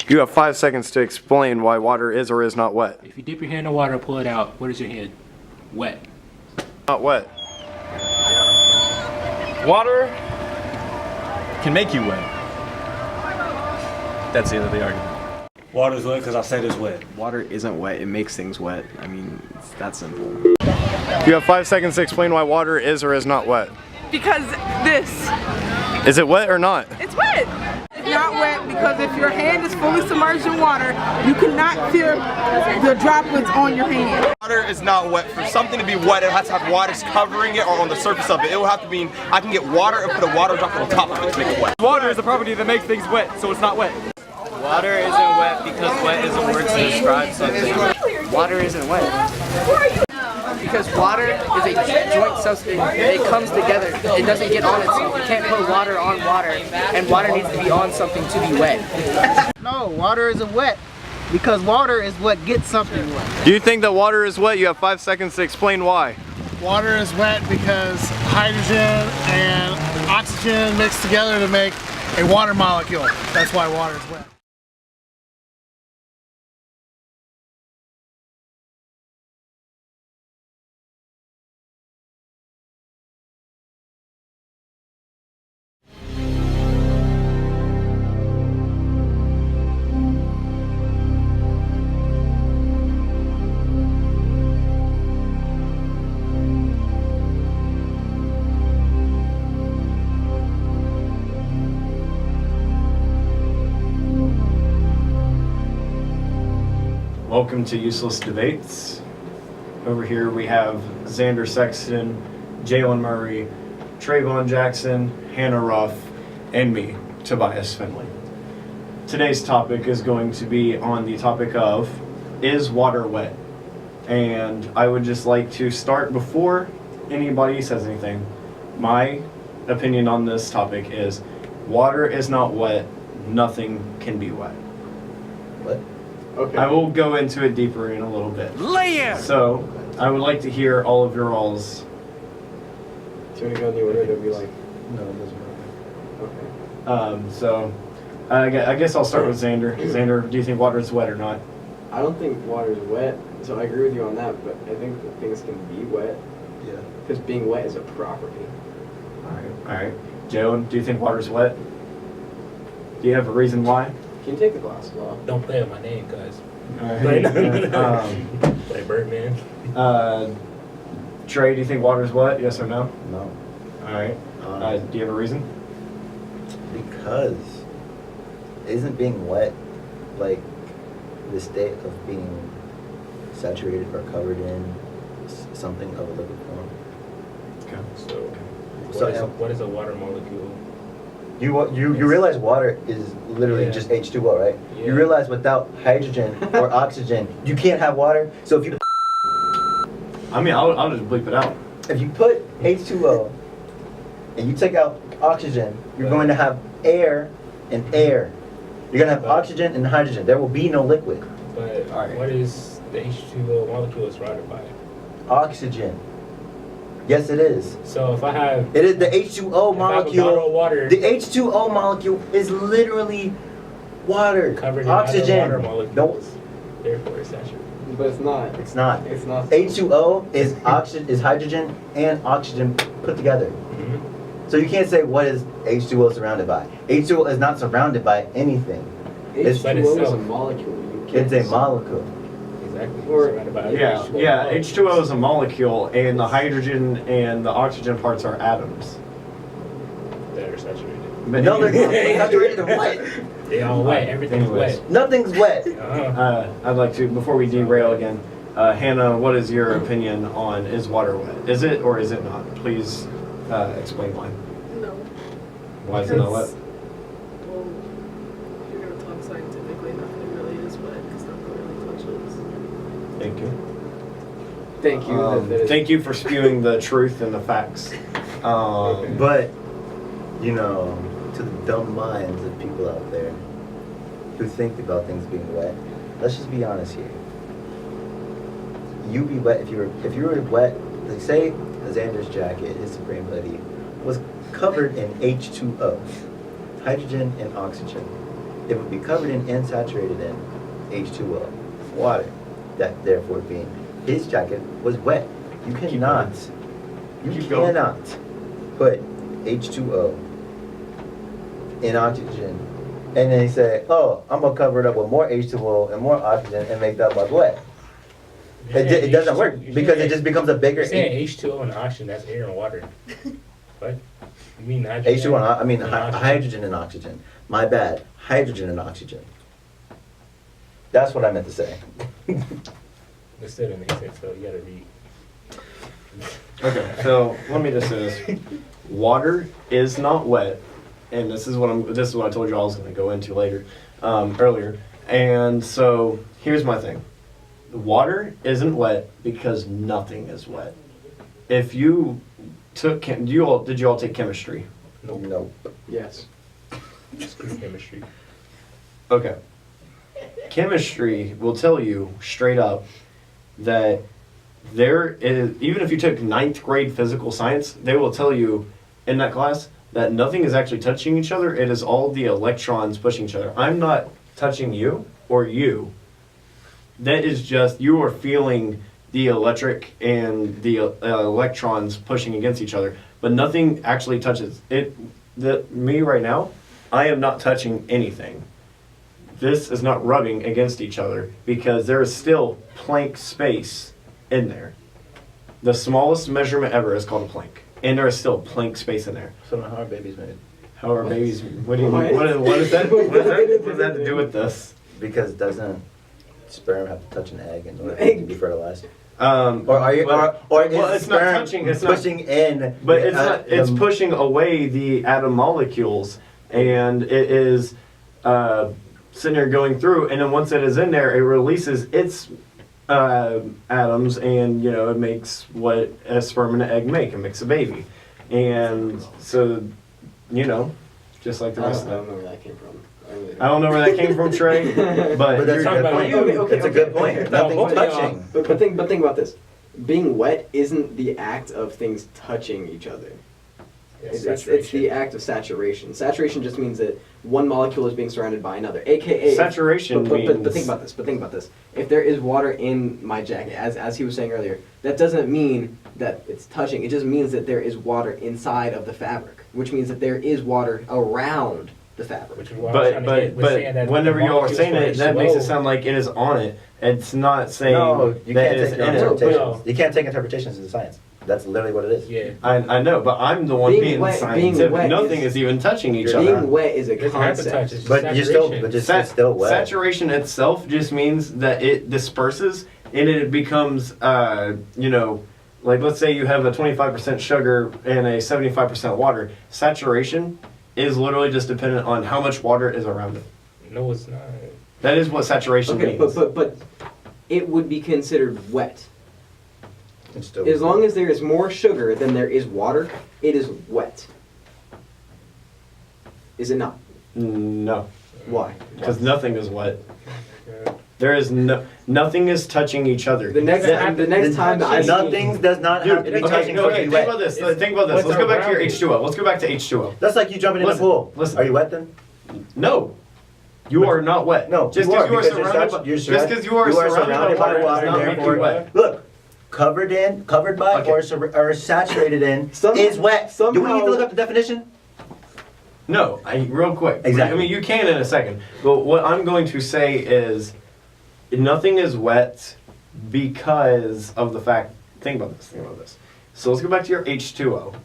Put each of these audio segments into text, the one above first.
You have 5 seconds to explain why water is or is not wet. If you dip your hand in water, pull it out, what is your hand? Wet. Not wet. Water can make you wet. That's the end of the argument. Water's wet because I said it's wet. Water isn't wet, it makes things wet. I mean, it's that simple. You have 5 seconds to explain why water is or is not wet. Because this. Is it wet or not? It's wet. It's not wet because if your hand is fully submerged in water, you cannot feel the droplets on your hand. Water is not wet. For something to be wet, it has to have water covering it or on the surface of it. It will have to mean I can get water and put a water drop on top of it to make it wet. Water is a property that makes things wet, so it's not wet. Water isn't wet because wet is a word to describe something. Water isn't wet. Because water is a joint substance. It comes together. It doesn't get on itself. You can't put water on water, and water needs to be on something to be wet. No, water isn't wet because water is what gets something wet. Do you think that water is wet? You have 5 seconds to explain why. Water is wet because hydrogen and oxygen mix together to make a water molecule. That's why water is wet. Welcome to Useless Debates. Over here we have Xander Sexton, Jalen Murray, Trayvon Jackson, Hannah Ruff, and me, Tobias Finley. Today's topic is going to be on the topic of, is water wet? And I would just like to start before anybody says anything. My opinion on this topic is, water is not wet, nothing can be wet. What? Okay. I will go into it deeper in a little bit. So, I would like to hear all of your alls. Do you want to go in the order? It'll be like, no, it doesn't matter. Okay. So, I guess I'll start with Xander. Xander, do you think water is wet or not? I don't think water is wet, so I agree with you on that, but I think that things can be wet. Yeah. Because being wet is a property. Alright. Jalen, do you think water is wet? Do you have a reason why? Can you take the glass off? Don't play with my name, guys. Alright. Play Birdman. Trey, do you think water is wet? Yes or no? No. Alright. Do you have a reason? Because isn't being wet like the state of being saturated or covered in something of a liquid form? Okay. So what is a water molecule? You realize water is literally just H2O, right? Yeah. You realize without hydrogen or oxygen, you can't have water. So if you I'll just bleep it out. if you put H2O and you take out oxygen, you're going to have air and air. You're going to have oxygen and hydrogen. There will be no liquid. But what is the H2O molecule surrounded by? Oxygen. Yes, it is. So if I have... It is the H2O molecule. I have a bottle of water, the H2O molecule is literally water. covered in oxygen. other water molecules. Nope. Therefore, it's saturated. But it's not. It's not. It's not. H2O is oxygen, is hydrogen and oxygen put together. Mm-hmm. So you can't say what is H2O surrounded by. H2O is not surrounded by anything. H2O is a molecule. It's a molecule. Exactly. Or, Yeah, H2O is a molecule, and the hydrogen and the oxygen parts are atoms. That are saturated. But No, they're not. Saturated in what? They all wet. Everything's Anyways. wet. Nothing's wet. I'd like to, before we derail again, Hannah, what is your opinion on, is water wet? Is it or is it not? Please explain why. No. Why is it not wet? Well, if you're going to talk scientifically, nothing really is wet because nothing really touches. Thank you. Thank you. Thank you for spewing the truth and the facts. But, you know, to the dumb minds of people out there who think about things being wet, let's just be honest here. You'd be wet if you were wet. Like say Xander's jacket, his Supreme hoodie, was covered in H2O, hydrogen and oxygen. it would be covered in and saturated in H2O, water. That therefore being his jacket was wet. You cannot put H2O in oxygen and then say, oh, I'm gonna cover it up with more H2O and more oxygen and make that bug wet. It doesn't work because it just becomes a bigger. You're saying H2O and oxygen, that's air and water. What? You mean hydrogen? H2O, I mean and hydrogen and oxygen. My bad. Hydrogen and oxygen. That's what I meant to say. It still doesn't make sense, so you gotta read. Okay, so let me just say this. Water is not wet, and this is what I told you I was going to go into later, earlier. And so here's my thing. Water isn't wet because nothing is wet. If you took did you all take chemistry? Nope. Yes. Screw chemistry. Okay. Chemistry will tell you straight up that there is, even if you took 9th grade physical science, they will tell you in that class that nothing is actually touching each other. It is all the electrons pushing each other. I'm not touching you or you. That is just, you are feeling the electric and the electrons pushing against each other, but nothing actually touches it. Me right now, I am not touching anything. This is not rubbing against each other because there is still Planck space in there. The smallest measurement ever is called a Planck, and there is still Planck space in there. So how are babies made? How are babies? What do you mean? What is that? What does that have to do with this? Because doesn't sperm have to touch an egg in order to be fertilized? Or are you? Or is well, it's not sperm touching. It's pushing in. But it's not. It's pushing away the atom molecules, and it is sitting there going through. And then once it is in there, it releases its atoms, and it makes what a sperm and an egg make. It makes a baby, and so just like the rest I of don't them. know where that came from. I don't know where that came from, Trey, but that's a good point. Okay, That's a good point. Nothing's touching. But think about this. Being wet isn't the act of things touching each other. It's the act of saturation. Saturation just means that one molecule is being surrounded by another, aka saturation means. But think about this. If there is water in my jacket, as he was saying earlier, that doesn't mean that it's touching. It just means that there is water inside of the fabric, which means that there is water around the fabric. But whenever you are saying it, that makes it sound like it is on it. It's not saying you that can't it is take in it. interpretations. You can't take interpretations into science. That's literally what it is. Yeah. I know, but I'm the one being scientific. Nothing is even touching each other. Being wet is a concept. But it's still wet. Saturation itself just means that it disperses and it becomes, like let's say you have a 25% sugar and a 75% water. Saturation is literally just dependent on how much water is around it. No, it's not. That is what saturation means. But it would be considered wet. As long as there is more sugar than there is water, it is wet. Is it not? No. Why? Because nothing is wet. There is nothing is touching each other. The next time that I nothing does not have to be touching. Okay, think about this. Think about this. Let's go back to your H2O. Let's go back to H2O. That's like you jumping in the pool. Listen. Are you wet then? No. You are not wet. No, just because you are surrounded by water does not make you wet. Look, covered by, or saturated in is wet. Do we need to look up the definition? No, real quick. Exactly. I mean, you can in a second. But what I'm going to say is, nothing is wet because of the fact. Think about this. So let's go back to your H2O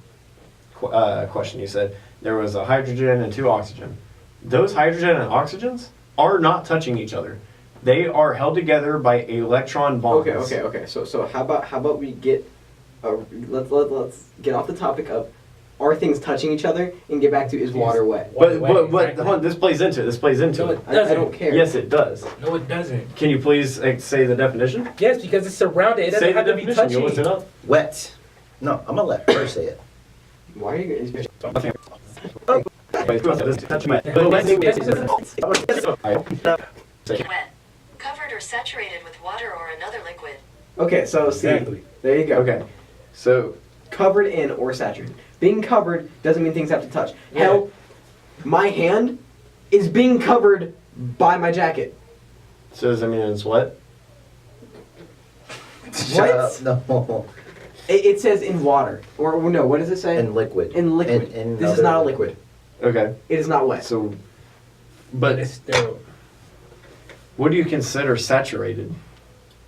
question. You said there was a hydrogen and 2 oxygen. Those hydrogen and oxygens are not touching each other. They are held together by electron bonds. Okay. So how about we get let's get off the topic of are things touching each other and get back to is water wet? But hold on, this plays into it. No, it I doesn't. don't care. Yes, it does. No, it doesn't. Can you please say the definition? Yes, because it's surrounded. It doesn't Say the have to be definition. touching. You listen up. Wet. No, I'm gonna let her say it. Why are you? Wet. Covered or saturated with water or another liquid. Okay, so see, there you go. Okay, so covered in or saturated. Being covered doesn't mean things have to touch. Hell, my hand is being covered by my jacket. So does that mean it's wet? Shut up. No. It says in water. Or no, what does it say? In liquid. In liquid. In This is not a liquid. Okay. It is not wet. So, But but it's still. what do you consider saturated?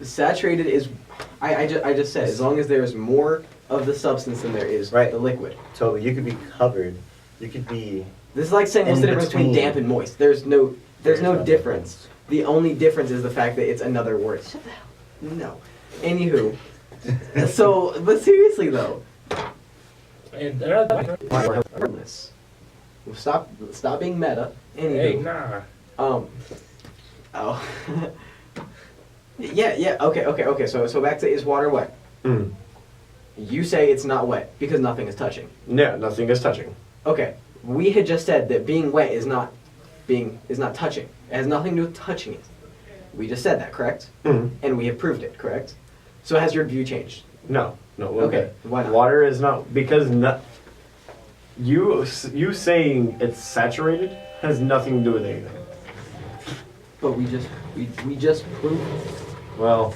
Saturated is, I just said, as long as there's more of the substance than there is Right. the liquid. So you could be covered. You could be. This is like saying what's In the difference between between. damp and moist. There's no no difference. The only difference is the fact that it's another word. Shut the hell. No. Anywho. So, but seriously though. And another. Regardless. Stop being meta. Anywho. Hey, nah. Oh. yeah, okay. So back to, is water wet? Mm. You say it's not wet because nothing is touching. Yeah, nothing is touching. Okay. We had just said that being wet is not touching. It has nothing to do with touching it. We just said that, correct? Mm. And we have proved it, correct? So has your view changed? No. Okay, why not? Water is not, because you saying it's saturated has nothing to do with anything. But we just proved it. Well,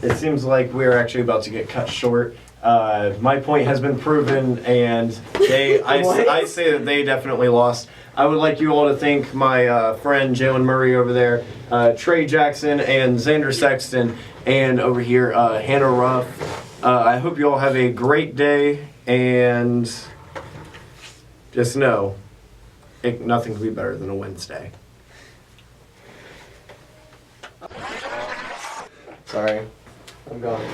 it seems like we're actually about to get cut short. My point has been proven, and I say that they definitely lost. I would like you all to thank my friend Jalen Murray over there, Trey Jackson, and Xander Sexton, and over here Hannah Ruff. I hope you all have a great day, and just know, nothing could be better than a Wednesday. Sorry, I'm gone.